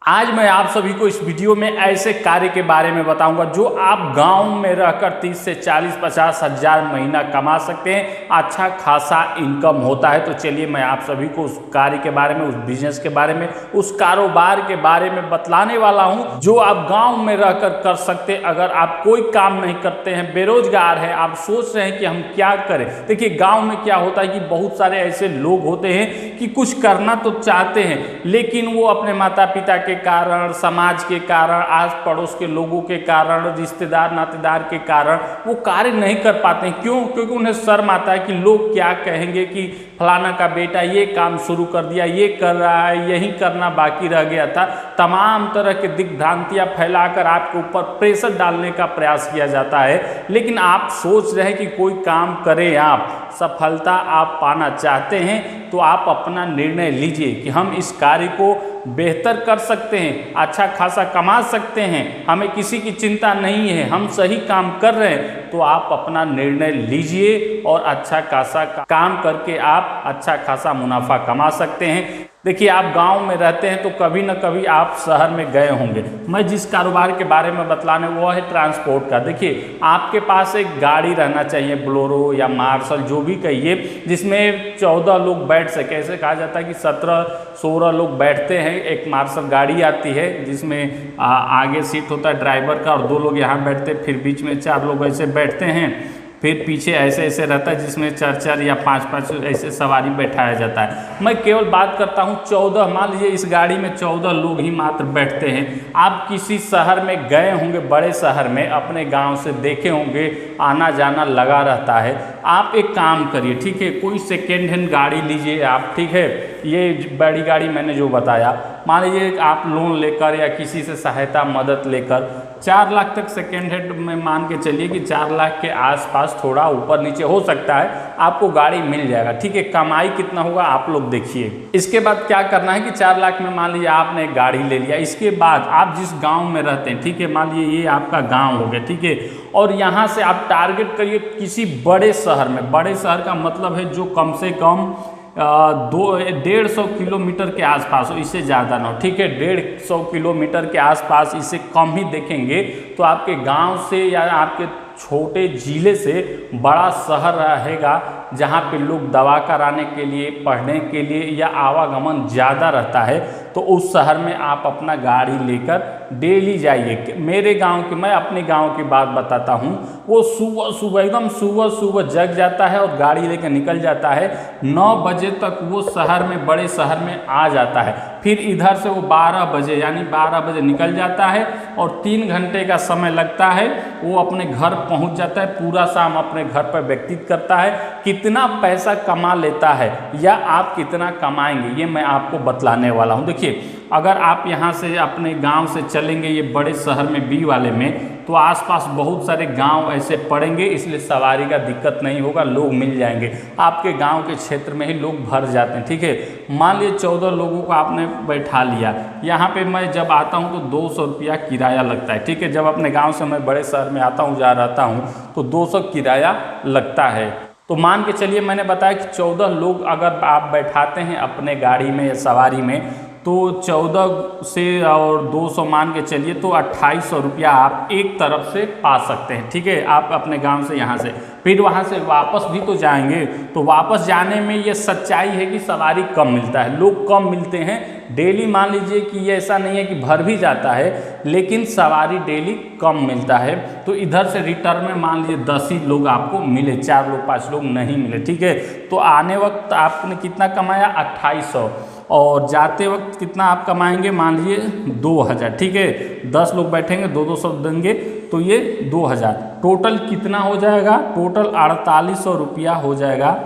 आज मैं आप सभी को इस वीडियो में ऐसे कार्य के बारे में बताऊंगा जो आप गांव में रहकर 30 से 40-50 हज़ार महीना कमा सकते हैं। अच्छा खासा इनकम होता है। तो चलिए मैं आप सभी को उस कार्य के बारे में, उस बिजनेस के बारे में, उस कारोबार के बारे में बतलाने वाला हूं जो आप गाँव में रहकर कर सकते हैं। अगर आप कोई काम नहीं करते हैं, बेरोजगार है, आप सोच रहे हैं कि हम क्या करें। देखिए गाँव में क्या होता है कि बहुत सारे ऐसे लोग होते हैं कि कुछ करना तो चाहते हैं लेकिन वो अपने माता पिता के कारण, समाज के कारण, आस पड़ोस के लोगों के कारण, रिश्तेदार नातेदार के कारण वो कार्य नहीं कर पाते हैं। क्यों? क्योंकि उन्हें शर्म आता है कि लोग क्या कहेंगे कि फलाना का बेटा ये काम शुरू कर दिया, ये कर रहा है, यही करना बाकी रह गया था। तमाम तरह के दिग्भ्रांतियां फैलाकर आपके ऊपर प्रेशर डालने का प्रयास किया जाता है। लेकिन आप सोच रहे हैं कि कोई काम करें, आप सफलता आप पाना चाहते हैं तो आप अपना निर्णय लीजिए कि हम इस कार्य को बेहतर कर सकते हैं, अच्छा खासा कमा सकते हैं, हमें किसी की चिंता नहीं है, हम सही काम कर रहे हैं। तो आप अपना निर्णय लीजिए और अच्छा खासा काम करके आप अच्छा खासा मुनाफा कमा सकते हैं। देखिए आप गांव में रहते हैं तो कभी ना कभी आप शहर में गए होंगे। मैं जिस कारोबार के बारे में बतलाने वो है ट्रांसपोर्ट का। देखिए आपके पास एक गाड़ी रहना चाहिए, बोलेरो या मार्शल जो भी कहिए, जिसमें 14 लोग बैठ सके। ऐसे कहा जाता है कि 17-16 लोग बैठते हैं। एक मार्शल गाड़ी आती है जिसमें आगे सीट होता है ड्राइवर का और 2 लोग यहाँ बैठते हैं, फिर बीच में 4 लोग ऐसे बैठते हैं, फिर पीछे ऐसे ऐसे रहता है जिसमें 4-4 या 5-5 ऐसे सवारी बैठाया जाता है। मैं केवल बात करता हूँ 14, मान लीजिए इस गाड़ी में 14 लोग ही मात्र बैठते हैं। आप किसी शहर में गए होंगे, बड़े शहर में, अपने गांव से देखे होंगे आना जाना लगा रहता है। आप एक काम करिए, ठीक है, कोई सेकेंड हैंड गाड़ी लीजिए आप, ठीक है। ये बड़ी गाड़ी मैंने जो बताया, मान लीजिए आप लोन लेकर या किसी से सहायता मदद लेकर 4 लाख तक सेकेंड हैंड में मान के चलिए कि 4 लाख के आसपास, थोड़ा ऊपर नीचे हो सकता है, आपको गाड़ी मिल जाएगा, ठीक है। कमाई कितना होगा आप लोग देखिए। इसके बाद क्या करना है कि 4 लाख में मान लीजिए आपने एक गाड़ी ले लिया। इसके बाद आप जिस गांव में रहते हैं, ठीक है, मान लीजिए ये आपका गांव हो गया, ठीक है, और यहाँ से आप टारगेट करिए किसी बड़े शहर में। बड़े शहर का मतलब है जो कम से कम 150 किलोमीटर के आसपास हो, इससे ज़्यादा ना हो, ठीक है। 150 किलोमीटर के आसपास, इससे कम ही देखेंगे तो आपके गांव से या आपके छोटे जिले से बड़ा शहर रहेगा जहाँ पे लोग दवा कराने के लिए, पढ़ने के लिए या आवागमन ज़्यादा रहता है। तो उस शहर में आप अपना गाड़ी लेकर डेली जाइए। मेरे गांव की, मैं अपने गांव की बात बताता हूँ, वो सुबह सुबह एकदम सुबह जग जाता है और गाड़ी लेकर निकल जाता है। 9 बजे तक वो शहर में, बड़े शहर में आ जाता है। फिर इधर से वो 12 बजे यानी 12 बजे निकल जाता है और 3 घंटे का समय लगता है, वो अपने घर पहुंच जाता है। पूरा शाम अपने घर पर व्यतीत करता है। कितना पैसा कमा लेता है या आप कितना कमाएंगे ये मैं आपको बतलाने वाला हूं। देखिए अगर आप यहां से अपने गांव से चलेंगे ये बड़े शहर में, बी वाले में, तो आसपास बहुत सारे गांव ऐसे पड़ेंगे, इसलिए सवारी का दिक्कत नहीं होगा, लोग मिल जाएंगे। आपके गांव के क्षेत्र में ही लोग भर जाते हैं, ठीक है। मान लीजिए 14 लोगों को आपने बैठा लिया। यहाँ पे मैं जब आता हूँ तो 200 रुपया किराया लगता है, ठीक है। जब अपने गांव से मैं बड़े शहर में आता हूँ, जा रहता हूँ, तो 200 किराया लगता है। तो मान के चलिए मैंने बताया कि 14 लोग अगर आप बैठाते हैं अपने गाड़ी में या सवारी में, तो 14 से और 200 मान के चलिए तो 2800 रुपया आप एक तरफ से पा सकते हैं, ठीक है। आप अपने गांव से यहाँ से, फिर वहाँ से वापस भी तो जाएंगे, तो वापस जाने में ये सच्चाई है कि सवारी कम मिलता है, लोग कम मिलते हैं डेली। मान लीजिए कि ये ऐसा नहीं है कि भर भी जाता है, लेकिन सवारी डेली कम मिलता है। तो इधर से रिटर्न में मान लीजिए 10 ही लोग आपको मिले, 4 लोग 5 लोग नहीं मिले, ठीक है। तो आने वक्त आपने कितना कमाया? 2800। और जाते वक्त कितना आप कमाएंगे? मान लीजिए 2000, ठीक है। 10 लोग बैठेंगे, 200 देंगे तो ये 2000। टोटल कितना हो जाएगा? टोटल 4800 रुपया हो जाएगा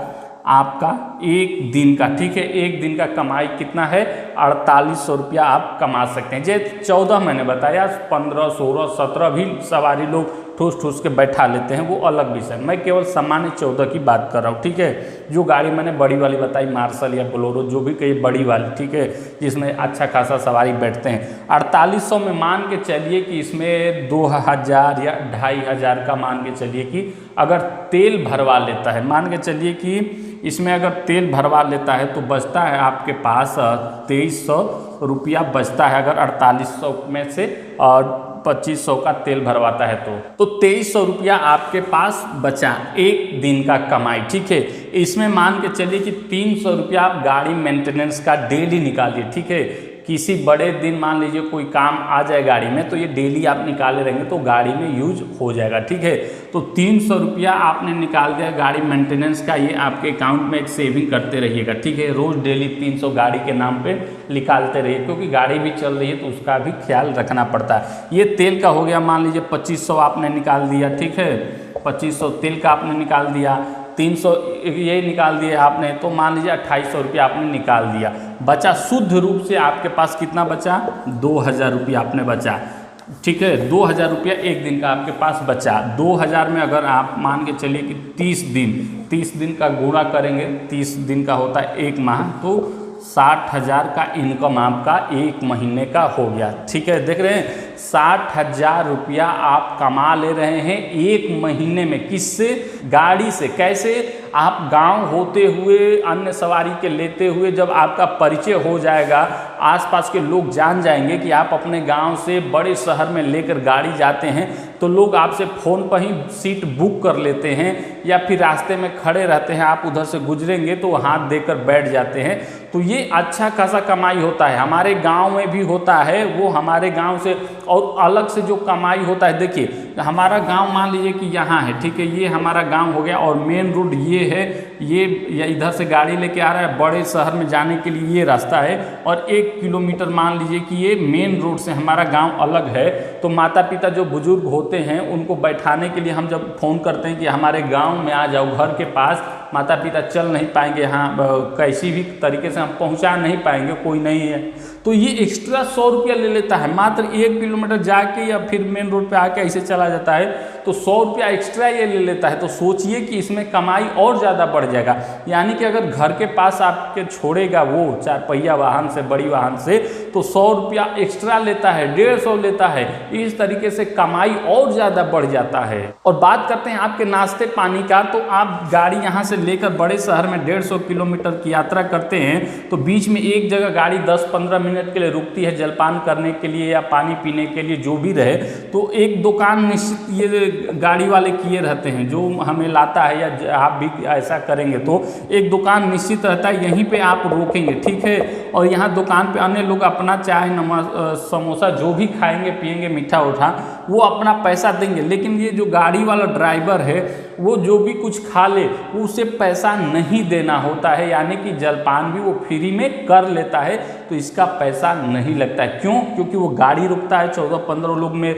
आपका एक दिन का, ठीक है। एक दिन का कमाई कितना है? 4800 रुपया आप कमा सकते हैं। जे 14 मैंने बताया, 15, 16, 17 भी सवारी लोग ठूस के बैठा लेते हैं, वो अलग विषय। मैं केवल सामान्य 14 की बात कर रहा हूँ, ठीक है। जो गाड़ी मैंने बड़ी वाली बताई, मार्शल या बोलेरो, जो भी कही बड़ी वाली, ठीक है, जिसमें अच्छा खासा सवारी बैठते हैं। 4800 में मान के चलिए कि इसमें 2000 या 2500 का मान के चलिए कि अगर तेल भरवा लेता है, मान के चलिए कि इसमें अगर तेल भरवा लेता है तो बचता है आपके पास 2300 रुपया बचता है अगर 4800 में से 2500 का तेल भरवाता है तो 2300 रुपया आपके पास बचा एक दिन का कमाई। ठीक है, इसमें मान के चलिए कि 300 रुपया आप गाड़ी मेंटेनेंस का डेली निकालिए। ठीक है, किसी बड़े दिन मान लीजिए कोई काम आ जाए गाड़ी में, तो ये डेली आप निकाले रहेंगे तो गाड़ी में यूज हो जाएगा। ठीक है, तो 300 रुपया आपने निकाल दिया गाड़ी मेंटेनेंस का, ये आपके अकाउंट में एक सेविंग करते रहिएगा। ठीक है, रोज़ डेली 300 गाड़ी के नाम पे निकालते रहिए, क्योंकि गाड़ी भी चल रही है तो उसका भी ख्याल रखना पड़ता है। ये तेल का हो गया, मान लीजिए 2500 आपने निकाल दिया। ठीक है, 2500 तेल का आपने निकाल दिया, 300 ये निकाल दिया आपने, तो मान लीजिए 2800 रुपया आपने निकाल दिया। बचा शुद्ध रूप से आपके पास कितना बचा? 2000 रुपया आपने बचा। ठीक है, 2000 रुपया एक दिन का आपके पास बचा। 2000 में अगर आप मान के चलिए कि 30 दिन का गुणा करेंगे, 30 दिन का होता है एक माह, तो 60,000 का इनकम आपका एक महीने का हो गया। ठीक है, देख रहे हैं 60,000 रुपया आप कमा ले रहे हैं एक महीने में। किससे? गाड़ी से। कैसे? आप गांव होते हुए अन्य सवारी के लेते हुए जब आपका परिचय हो जाएगा, आसपास के लोग जान जाएंगे कि आप अपने गांव से बड़े शहर में लेकर गाड़ी जाते हैं, तो लोग आपसे फ़ोन पर ही सीट बुक कर लेते हैं, या फिर रास्ते में खड़े रहते हैं, आप उधर से गुजरेंगे तो हाथ देकर बैठ जाते हैं। तो ये अच्छा खासा कमाई होता है, हमारे गांव में भी होता है। वो हमारे गांव से और अलग से जो कमाई होता है, देखिए हमारा गांव मान लीजिए कि यहाँ है। ठीक है, ये हमारा गांव हो गया और मेन रोड ये है, ये इधर से गाड़ी लेके आ रहा है, बड़े शहर में जाने के लिए ये रास्ता है, और 1 किलोमीटर मान लीजिए कि ये मेन रोड से हमारा गांव अलग है। तो माता पिता जो बुजुर्ग होते हैं उनको बैठाने के लिए हम जब फ़ोन करते हैं कि हमारे गांव में आ जाओ घर के पास, माता पिता चल नहीं पाएंगे, हाँ कैसी भी तरीके से हम पहुंचा नहीं पाएंगे, कोई नहीं है, तो ये एक्स्ट्रा 100 रुपया ले लेता है। मात्र 1 किलोमीटर जाके या फिर मेन रोड पे आके ऐसे चला जाता है, तो 100 रुपया एक्स्ट्रा ये ले लेता है। तो सोचिए कि इसमें कमाई और ज़्यादा बढ़ जाएगा। यानी कि अगर घर के पास आपके छोड़ेगा वो 4 पहिया वाहन से, बड़ी वाहन से, तो 100 रुपया एक्स्ट्रा लेता है, 150 लेता है। इस तरीके से कमाई और ज़्यादा बढ़ जाता है। और बात करते हैं आपके नाश्ते पानी का, तो आप गाड़ी यहाँ से लेकर बड़े शहर में 150 किलोमीटर की यात्रा करते हैं, तो बीच में एक जगह गाड़ी 10-15 मिनट के लिए रुकती है जलपान करने के लिए या पानी पीने के लिए, जो भी रहे। तो एक दुकान निश्चित ये गाड़ी वाले किए रहते हैं, जो हमें लाता है, या आप भी ऐसा करेंगे तो एक दुकान निश्चित रहता है, यहीं पे आप रोकेंगे। ठीक है, और यहाँ दुकान पे अन्य लोग अपना चाय, नमक, समोसा जो भी खाएंगे पिएंगे, मीठा उठा, वो अपना पैसा देंगे। लेकिन ये जो गाड़ी वाला ड्राइवर है, वो जो भी कुछ खा ले उसे पैसा नहीं देना होता है, यानी कि जलपान भी वो फ्री में कर लेता है, तो इसका पैसा नहीं लगता है। क्यों? क्योंकि वो गाड़ी रुकता है, 14-15 लोग में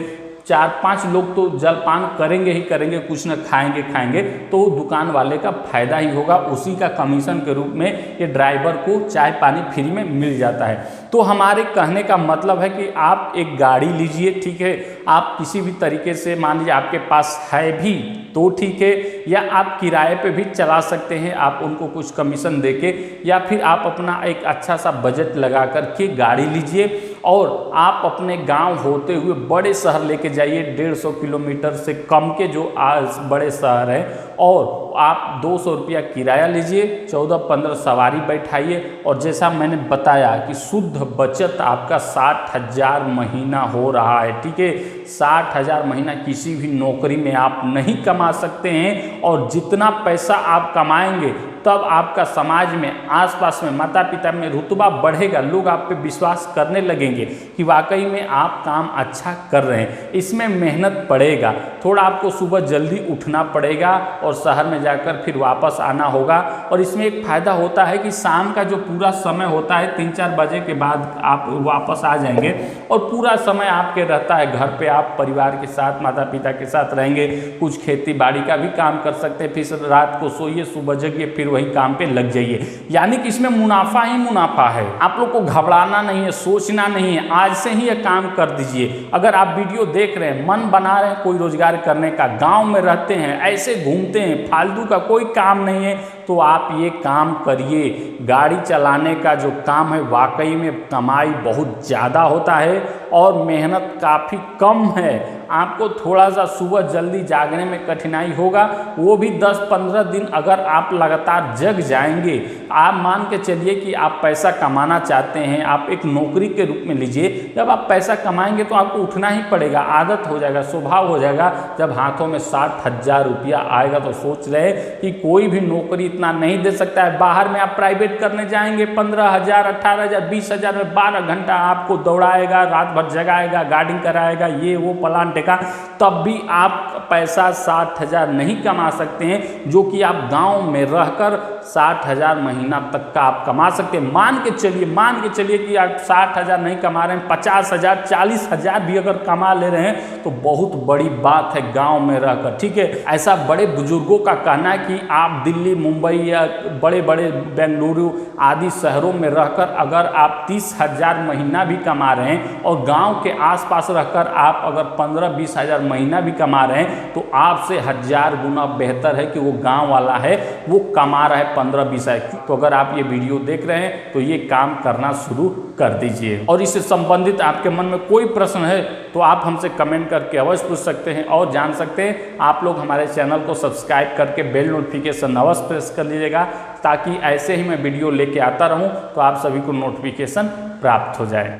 4-5 लोग तो जलपान करेंगे ही करेंगे, कुछ न खाएंगे, तो दुकान वाले का फायदा ही होगा, उसी का कमीशन के रूप में ये ड्राइवर को चाय पानी फ्री में मिल जाता है। तो हमारे कहने का मतलब है कि आप एक गाड़ी लीजिए। ठीक है, आप किसी भी तरीके से, मान लीजिए आपके पास है भी तो ठीक है, या आप किराए पे भी चला सकते हैं, आप उनको कुछ कमीशन देके, या फिर आप अपना एक अच्छा सा बजट लगा करके गाड़ी लीजिए और आप अपने गांव होते हुए बड़े शहर लेके जाइए। 150 किलोमीटर से कम के जो आज बड़े शहर हैं, और आप 200 रुपया किराया लीजिए, 14-15 सवारी बैठाइए, और जैसा मैंने बताया कि शुद्ध बचत आपका 60,000 महीना हो रहा है। ठीक है, 60,000 महीना किसी भी नौकरी में आप नहीं कमा सकते हैं, और जितना पैसा आप कमाएंगे तब आपका समाज में, आसपास में, माता पिता में रुतबा बढ़ेगा, लोग आप पे विश्वास करने लगेंगे कि वाकई में आप काम अच्छा कर रहे हैं। इसमें मेहनत पड़ेगा, थोड़ा आपको सुबह जल्दी उठना पड़ेगा और शहर में जाकर फिर वापस आना होगा। और इसमें एक फ़ायदा होता है कि शाम का जो पूरा समय होता है, 3-4 बजे के बाद आप वापस आ जाएंगे, और पूरा समय आपके रहता है घर पे, आप परिवार के साथ, माता पिता के साथ रहेंगे, कुछ खेती बाड़ी का भी काम कर सकते हैं, फिर रात को सोइए, सुबह जगिए, फिर वही काम पे लग जाइए। यानी कि इसमें मुनाफा ही मुनाफा है। आप लोग को घबराना नहीं है, सोचना नहीं है, आज से ही ये काम कर दीजिए। अगर आप वीडियो देख रहे हैं, मन बना रहे हैं कोई रोजगार करने का, गांव में रहते हैं, ऐसे घूमते हैं, फालतू का कोई काम नहीं है, तो आप ये काम करिए। गाड़ी चलाने का जो काम है वाकई में कमाई बहुत ज़्यादा होता है और मेहनत काफ़ी कम है। आपको थोड़ा सा सुबह जल्दी जागने में कठिनाई होगा, वो भी 10-15 दिन अगर आप लगातार जग जाएंगे। आप मान के चलिए कि आप पैसा कमाना चाहते हैं, आप एक नौकरी के रूप में लीजिए। जब आप पैसा कमाएंगे तो आपको उठना ही पड़ेगा, आदत हो जाएगा, स्वभाव हो जाएगा। जब हाथों में 60,000 रुपया आएगा तो सोच रहे कि कोई भी नौकरी इतना नहीं दे सकता है। बाहर में आप प्राइवेट करने जाएंगे 15,000, 18,000, 20,000 में 12 घंटा आपको दौड़ाएगा, रात भर जगाएगा, गार्डिंग कराएगा, ये वो प्लान का, तब भी आप पैसा 60,000 नहीं कमा सकते हैं, जो कि आप गांव में रहकर 60,000 महीना तक का आप कमा सकते हैं। मान के चलिए कि आप 60,000 नहीं कमा रहे हैं, 50,000, 40,000 भी अगर कमा ले रहे हैं तो बहुत बड़ी बात है गांव में रहकर, ठीक है। ऐसा बड़े बुजुर्गों का कहना है कि आप दिल्ली, मुंबई या बड़े बड़े बेंगलुरु आदि शहरों में रहकर अगर आप 30,000 महीना भी कमा रहे हैं और गाँव के आसपास रहकर आप अगर 15-20,000 महीना भी कमा रहे हैं तो आपसे 1000 गुना बेहतर है कि वो गांव वाला है वो कमा रहा है 15-20,000। तो अगर आप ये वीडियो देख रहे हैं तो ये काम करना शुरू कर दीजिए। और इससे संबंधित आपके मन में कोई प्रश्न है तो आप हमसे कमेंट करके अवश्य पूछ सकते हैं और जान सकते हैं। आप लोग हमारे चैनल को सब्सक्राइब करके बेल नोटिफिकेशन अवश्य प्रेस कर लीजिएगा, ताकि ऐसे ही मैं वीडियो लेके आता रहूं तो आप सभी को नोटिफिकेशन प्राप्त हो जाए।